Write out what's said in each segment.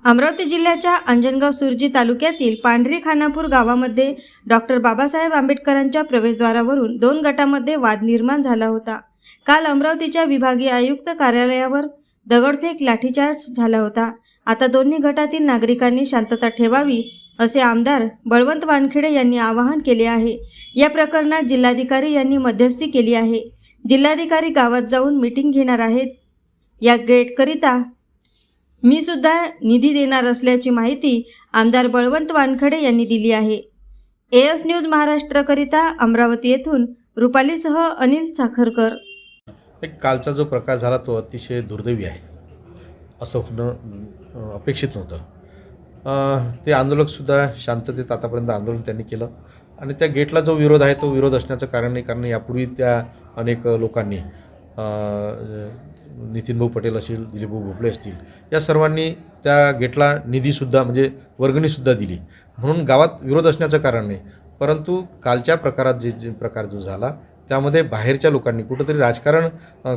अमरावती जिल्ह्याच्या अंजनगाव सुर्जी तालुक्यातील पांढरी खानापूर गावामध्ये डॉक्टर बाबासाहेब आंबेडकरांच्या प्रवेशद्वारावरून दोन गटामध्ये वाद निर्माण झाला होता। काल अमरावतीच्या विभागीय आयुक्त कार्यालयावर दगडफेक लाठीचार्ज झाला होता। आता दोन्ही गटातील नागरिकांनी शांतता ठेवावी असे आमदार बळवंत वानखेडे यांनी आवाहन केले आहे। या प्रकरणात जिल्हाधिकारी यांनी मध्यस्थी केली आहे। जिल्हाधिकारी गावात जाऊन मीटिंग घेणार आहेत। या गेटकरिता मी सुद्धा निधी देणार असल्याची माहिती आमदार बळवंत वानखेडे यांनी दिली आहे। एएस न्यूज महाराष्ट्रकरिता अमरावती येथून रुपालीसह अनिल साखरकर। एक कालचा जो प्रकार झाला तो अतिशय दुर्दैवी आहे, असं होणं अपेक्षित नव्हतं। ते आंदोलकसुद्धा शांततेत आतापर्यंत आंदोलन त्यांनी केलं आणि त्या गेटला जो विरोध आहे तो विरोध असण्याचं कारण नाही, कारण यापूर्वी त्या अनेक लोकांनी नितीनभाऊ पटेल असतील, दिलीपभाऊ भोपळे असतील, या सर्वांनी त्या गेटला निधीसुद्धा म्हणजे वर्गणीसुद्धा दिली, म्हणून गावात विरोध असण्याचं कारण नाही। परंतु कालच्या प्रकारात जे प्रकार जो झाला त्यामध्ये बाहेरच्या लोकांनी कुठंतरी राजकारण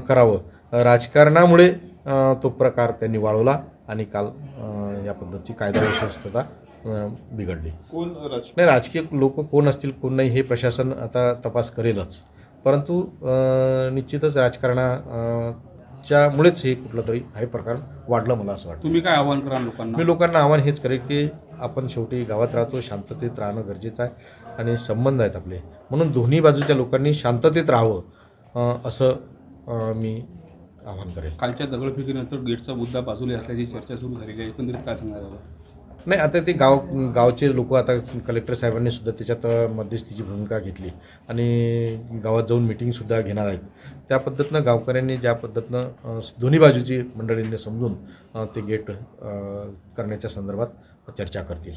करावं, राजकारणामुळे तो प्रकार त्यांनी वाढवला आणि काल या पद्धतीची कायदा व सुव्यवस्था बिघडली। नाही, राजकीय लोक कोण असतील कोण नाही हे प्रशासन आता तपास करेलच, परंतु निश्चितच राजकारणाच्यामुळेच हे कुठलं तरी हे प्रकार वाढलं, मला असं वाटतं। तुम्ही काय आवाहन कराल लोकांना? मी लोकांना आव्हान हेच करेल की आपण शेवटी गावात राहतो, शांततेत राहणं गरजेचं आहे आणि संबंध आहेत आपले, म्हणून दोन्ही बाजूच्या लोकांनी शांततेत राहावं असं मी आवाहन करेल। कालच्या दगडफेकीनंतर गेटचा मुद्दा बाजूला असल्याची चर्चा सुरू झालेली आहे, एकंदरीत काय सांगणार आहे? नाही, आता ते गावचे लोक आता कलेक्टर साहेबांनी सुद्धा त्याच्यात मध्यस्थीची भूमिका घेतली आणि गावात जाऊन मीटिंगसुद्धा घेणार आहेत। त्या पद्धतीनं गावकऱ्यांनी ज्या पद्धतीनं दोन्ही बाजूची मंडळींनी समजून ते गेट करण्याच्या संदर्भात चर्चा करतील।